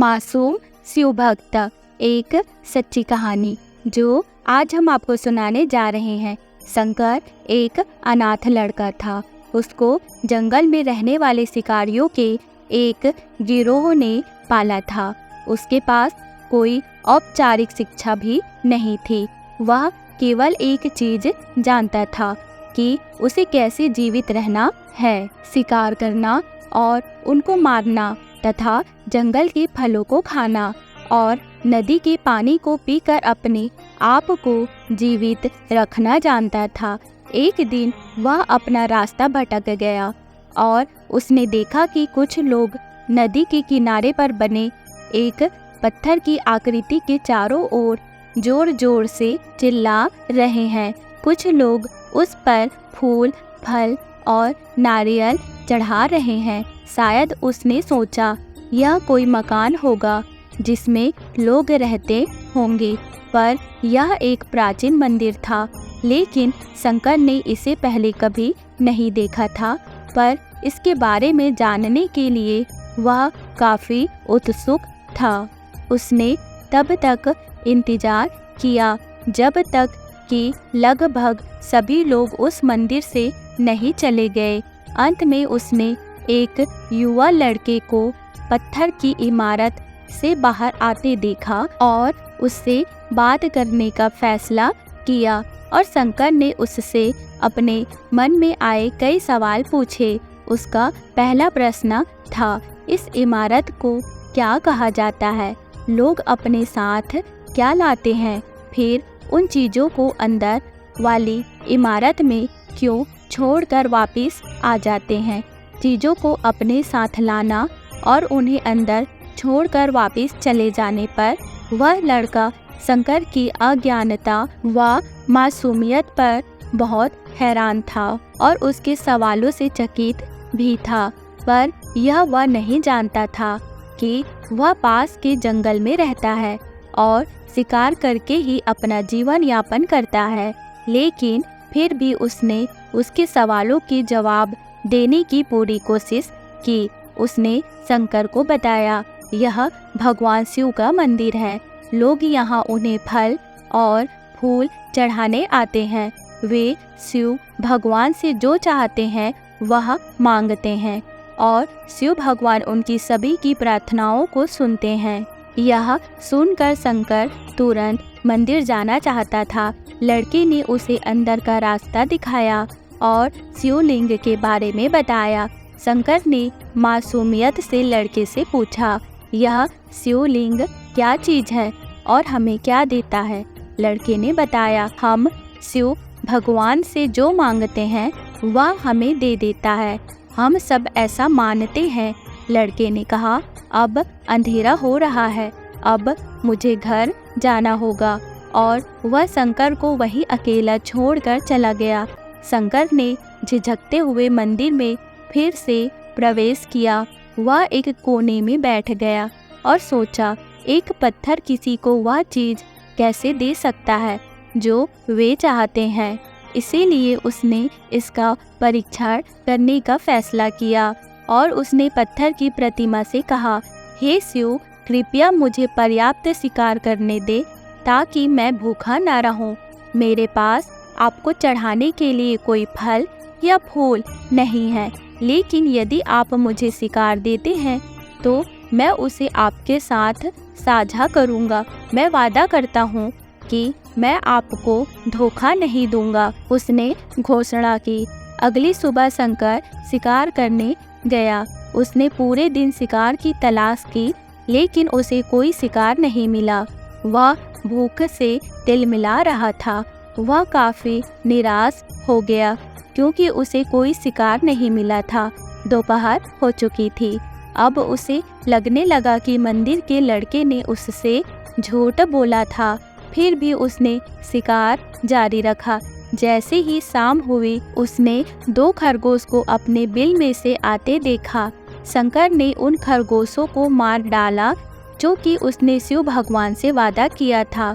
मासूम शिव भक्त, एक सच्ची कहानी जो आज हम आपको सुनाने जा रहे हैं। शंकर एक अनाथ लड़का था। उसको जंगल में रहने वाले शिकारियों के एक गिरोह ने पाला था। उसके पास कोई औपचारिक शिक्षा भी नहीं थी। वह केवल एक चीज जानता था कि उसे कैसे जीवित रहना है, शिकार करना और उनको मारना तथा जंगल के फलों को खाना और नदी के पानी को पीकर अपने आप को जीवित रखना जानता था। एक दिन वह अपना रास्ता भटक गया और उसने देखा कि कुछ लोग नदी के किनारे पर बने एक पत्थर की आकृति के चारों ओर जोर जोर से चिल्ला रहे हैं। कुछ लोग उस पर फूल, फल और नारियल चढ़ा रहे हैं। शायद उसने सोचा यह कोई मकान होगा जिसमें लोग रहते होंगे, पर यह एक प्राचीन मंदिर था। लेकिन शंकर ने इसे पहले कभी नहीं देखा था, पर इसके बारे में जानने के लिए वह काफ़ी उत्सुक था। उसने तब तक इंतजार किया जब तक कि लगभग सभी लोग उस मंदिर से नहीं चले गए। अंत में उसने एक युवा लड़के को पत्थर की इमारत से बाहर आते देखा और उससे बात करने का फैसला किया और शंकर ने उससे अपने मन में आए कई सवाल पूछे। उसका पहला प्रश्न था, इस इमारत को क्या कहा जाता है? लोग अपने साथ क्या लाते हैं? फिर उन चीज़ों को अंदर वाली इमारत में क्यों छोड़कर वापस आ जाते हैं? चीज़ों को अपने साथ लाना और उन्हें अंदर छोड़कर वापस चले जाने पर वह लड़का शंकर की अज्ञानता व मासूमियत पर बहुत हैरान था और उसके सवालों से चकित भी था। पर यह वह नहीं जानता था कि वह पास के जंगल में रहता है और शिकार करके ही अपना जीवन यापन करता है। लेकिन फिर भी उसने उसके सवालों के जवाब देने की पूरी कोशिश की। उसने शंकर को बताया, यह भगवान शिव का मंदिर है। लोग यहाँ उन्हें फल और फूल चढ़ाने आते हैं। वे शिव भगवान से जो चाहते हैं वह मांगते हैं और शिव भगवान उनकी सभी की प्रार्थनाओं को सुनते हैं। यह सुनकर शंकर तुरंत मंदिर जाना चाहता था। लड़के ने उसे अंदर का रास्ता दिखाया और शिवलिंग के बारे में बताया। शंकर ने मासूमियत से लड़के से पूछा, यह शिवलिंग क्या चीज़ है और हमें क्या देता है? लड़के ने बताया, हम शिव भगवान से जो मांगते हैं वह हमें दे देता है। हम सब ऐसा मानते हैं। लड़के ने कहा, अब अंधेरा हो रहा है, अब मुझे घर जाना होगा। और वह शंकर को वहीं अकेला छोड़कर चला गया। शंकर ने झिझकते हुए मंदिर में फिर से प्रवेश किया। वह एक कोने में बैठ गया और सोचा, एक पत्थर किसी को वह चीज़ कैसे दे सकता है जो वे चाहते हैं। इसीलिए उसने इसका परीक्षण करने का फैसला किया और उसने पत्थर की प्रतिमा से कहा, हे शिव, कृपया मुझे पर्याप्त शिकार करने दे ताकि मैं भूखा ना रहूं। मेरे पास आपको चढ़ाने के लिए कोई फल या फूल नहीं है, लेकिन यदि आप मुझे शिकार देते हैं तो मैं उसे आपके साथ साझा करूंगा। मैं वादा करता हूँ कि मैं आपको धोखा नहीं दूंगा। उसने घोषणा की। अगली सुबह शंकर शिकार करने गया। उसने पूरे दिन शिकार की तलाश की, लेकिन उसे कोई शिकार नहीं मिला। वह भूख से तिलमिला रहा था। वह काफ़ी निराश हो गया क्योंकि उसे कोई शिकार नहीं मिला था। दोपहर हो चुकी थी। अब उसे लगने लगा कि मंदिर के लड़के ने उससे झूठ बोला था। फिर भी उसने शिकार जारी रखा। जैसे ही शाम हुई, उसने 2 खरगोश को अपने बिल में से आते देखा। शंकर ने उन खरगोशों को मार डाला जो कि उसने शिव भगवान से वादा किया था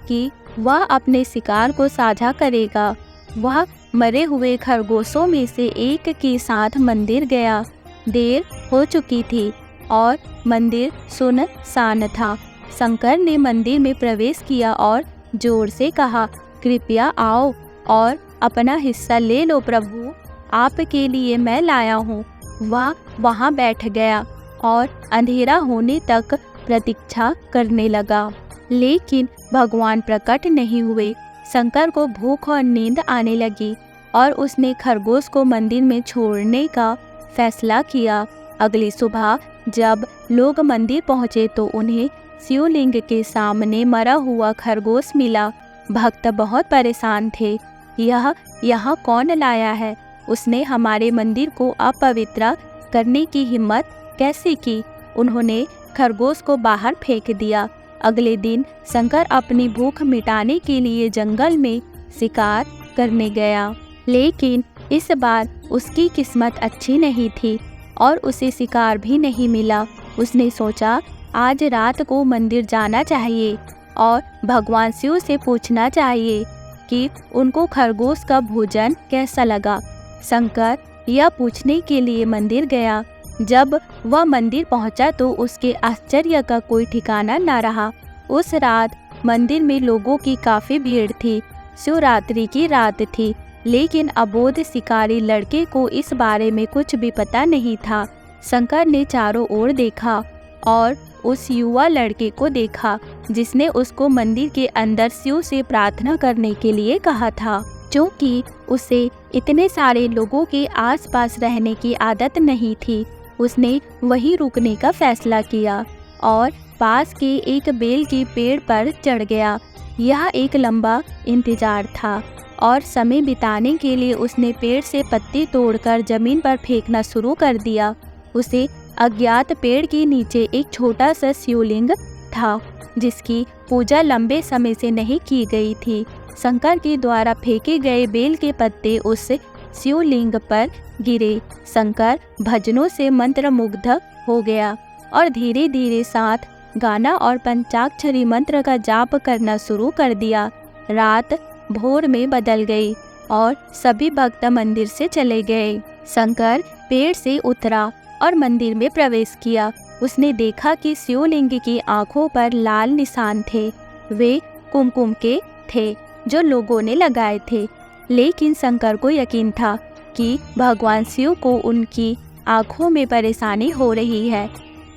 कि वह अपने शिकार को साझा करेगा। वह मरे हुए खरगोशों में से एक के साथ मंदिर गया। देर हो चुकी थी। और मंदिर सुनसान था। शंकर ने मंदिर में प्रवेश किया और जोर से कहा, कृपया आओ और अपना हिस्सा ले लो प्रभु, आपके लिए मैं लाया हूँ। वह वहाँ बैठ गया और अंधेरा होने तक प्रतीक्षा करने लगा, लेकिन भगवान प्रकट नहीं हुए। शंकर को भूख और नींद आने लगी और उसने खरगोश को मंदिर में छोड़ने का फैसला किया। अगली सुबह जब लोग मंदिर पहुँचे तो उन्हें शिवलिंग के सामने मरा हुआ खरगोश मिला। भक्त बहुत परेशान थे। यह यहाँ कौन लाया है? उसने हमारे मंदिर को अपवित्र करने की हिम्मत कैसे की? उन्होंने खरगोश को बाहर फेंक दिया। अगले दिन शंकर अपनी भूख मिटाने के लिए जंगल में शिकार करने गया, लेकिन इस बार उसकी किस्मत अच्छी नहीं थी और उसे शिकार भी नहीं मिला। उसने सोचा, आज रात को मंदिर जाना चाहिए और भगवान शिव से पूछना चाहिए कि उनको खरगोश का भोजन कैसा लगा। शंकर यह पूछने के लिए मंदिर गया। जब वह मंदिर पहुंचा तो उसके आश्चर्य का कोई ठिकाना न रहा। उस रात मंदिर में लोगों की काफ़ी भीड़ थी। शिवरात्रि की रात थी, लेकिन अबोध शिकारी लड़के को इस बारे में कुछ भी पता नहीं था। शंकर ने चारों ओर देखा और उस युवा लड़के को देखा जिसने उसको मंदिर के अंदर शिव से प्रार्थना करने के लिए कहा था। क्योंकि उसे इतने सारे लोगों के आसपास रहने की आदत नहीं थी, उसने वहीं रुकने का फैसला किया और पास के एक बेल के पेड़ पर चढ़ गया। यह एक लंबा इंतजार था और समय बिताने के लिए उसने पेड़ से पत्ते तोड़कर जमीन पर फेंकना शुरू कर दिया। उसे अज्ञात पेड़ के नीचे एक छोटा सा शिवलिंग था जिसकी पूजा लंबे समय से नहीं की गई थी। शंकर के द्वारा फेंके गए बेल के पत्ते उस शिवलिंग पर गिरे। शंकर भजनों से मंत्रमुग्ध हो गया और धीरे धीरे साथ गाना और पंचाक्षरी मंत्र का जाप करना शुरू कर दिया। रात भोर में बदल गई और सभी भक्त मंदिर से चले गए। शंकर पेड़ से उतरा और मंदिर में प्रवेश किया। उसने देखा कि शिवलिंग की आंखों पर लाल निशान थे। वे कुमकुम के थे जो लोगों ने लगाए थे, लेकिन शंकर को यकीन था कि भगवान शिव को उनकी आंखों में परेशानी हो रही है।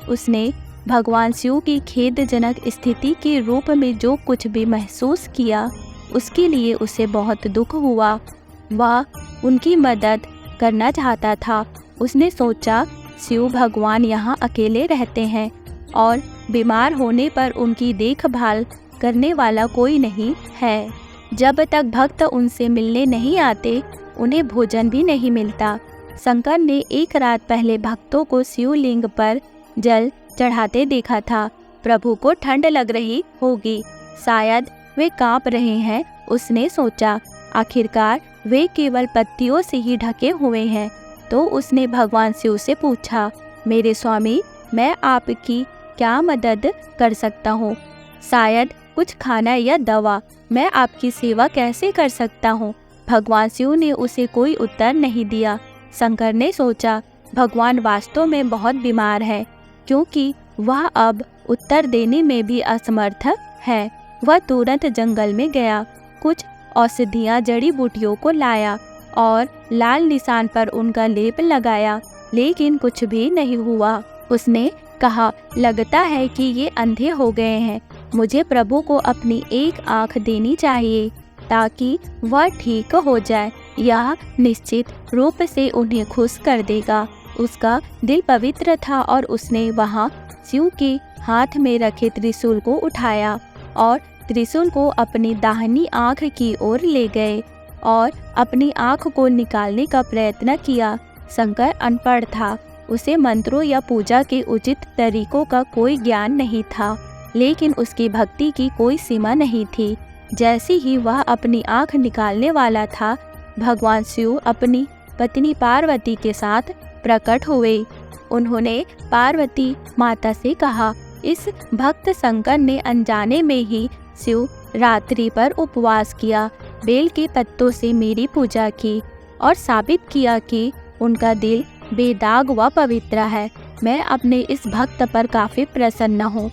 उसने भगवान शिव की खेदजनक स्थिति के रूप में जो कुछ भी महसूस किया, उसके लिए उसे बहुत दुख हुआ। वह उनकी मदद करना चाहता था। उसने सोचा, शिव भगवान यहाँ अकेले रहते हैं और बीमार होने पर उनकी देखभाल करने वाला कोई नहीं है। जब तक भक्त उनसे मिलने नहीं आते, उन्हें भोजन भी नहीं मिलता। शंकर ने एक रात पहले भक्तों को शिवलिंग पर जल चढ़ाते देखा था। प्रभु को ठंड लग रही होगी, शायद वे कांप रहे हैं। उसने सोचा, आखिरकार वे केवल पत्तियों से ही ढके हुए हैं। तो उसने भगवान शिव से पूछा, मेरे स्वामी, मैं आपकी क्या मदद कर सकता हूँ? शायद कुछ खाना या दवा। मैं आपकी सेवा कैसे कर सकता हूँ? भगवान शिव ने उसे कोई उत्तर नहीं दिया। शंकर ने सोचा, भगवान वास्तव में बहुत बीमार है, क्योंकि वह अब उत्तर देने में भी असमर्थ है। वह तुरंत जंगल में गया, कुछ औषधियाँ जड़ी बूटियों को लाया और लाल निशान पर उनका लेप लगाया, लेकिन कुछ भी नहीं हुआ। उसने कहा, लगता है कि ये अंधे हो गए हैं। मुझे प्रभु को अपनी एक आँख देनी चाहिए ताकि वह ठीक हो जाए। यह निश्चित रूप से उन्हें खुश कर देगा। उसका दिल पवित्र था और उसने वहाँ शिव के हाथ में रखे त्रिशूल को उठाया और त्रिशूल को अपनी दाहिनी आँख की ओर ले गए और अपनी आँख को निकालने का प्रयत्न किया। शंकर अनपढ़ था, उसे मंत्रों या पूजा के उचित तरीकों का कोई ज्ञान नहीं था, लेकिन उसकी भक्ति की कोई सीमा नहीं थी। जैसे ही वह अपनी आँख निकालने वाला था, भगवान शिव अपनी पत्नी पार्वती के साथ प्रकट हुए। उन्होंने पार्वती माता से कहा, इस भक्त शंकर ने अनजाने में ही शिव रात्रि पर उपवास किया, बेल के पत्तों से मेरी पूजा की और साबित किया कि उनका दिल बेदाग व पवित्र है। मैं अपने इस भक्त पर काफ़ी प्रसन्न हूँ।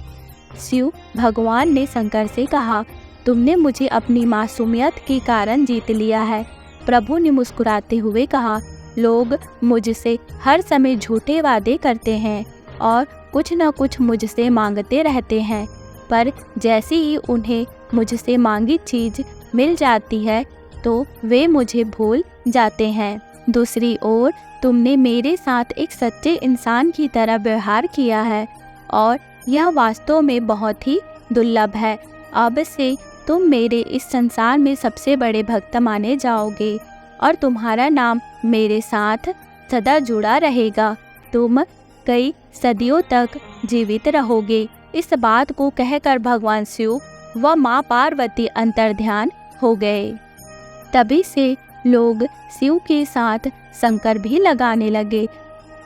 शिव भगवान ने शंकर से कहा, तुमने मुझे अपनी मासूमियत के कारण जीत लिया है। प्रभु ने मुस्कुराते हुए कहा, लोग मुझसे हर समय झूठे वादे करते हैं और कुछ न कुछ मुझसे मांगते रहते हैं, पर जैसे ही उन्हें मुझसे मांगी चीज़ मिल जाती है तो वे मुझे भूल जाते हैं। दूसरी ओर तुमने मेरे साथ एक सच्चे इंसान की तरह व्यवहार किया है और यह वास्तव में बहुत ही दुर्लभ है। अब से तुम मेरे इस संसार में सबसे बड़े भक्त माने जाओगे और तुम्हारा नाम मेरे साथ सदा जुड़ा रहेगा। तुम कई सदियों तक जीवित रहोगे। इस बात को कहकर भगवान शिव व माँ पार्वती अंतर्ध्यान हो गए। तभी से लोग शिव के साथ शंकर भी लगाने लगे।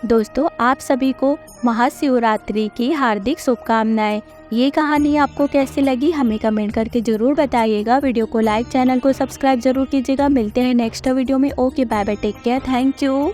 दोस्तों, आप सभी को महाशिवरात्रि की हार्दिक शुभकामनाएं। ये कहानी आपको कैसी लगी हमें कमेंट करके ज़रूर बताइएगा। वीडियो को लाइक, चैनल को सब्सक्राइब जरूर कीजिएगा। मिलते हैं नेक्स्ट वीडियो में। Okay, bye bye, take care, thank you.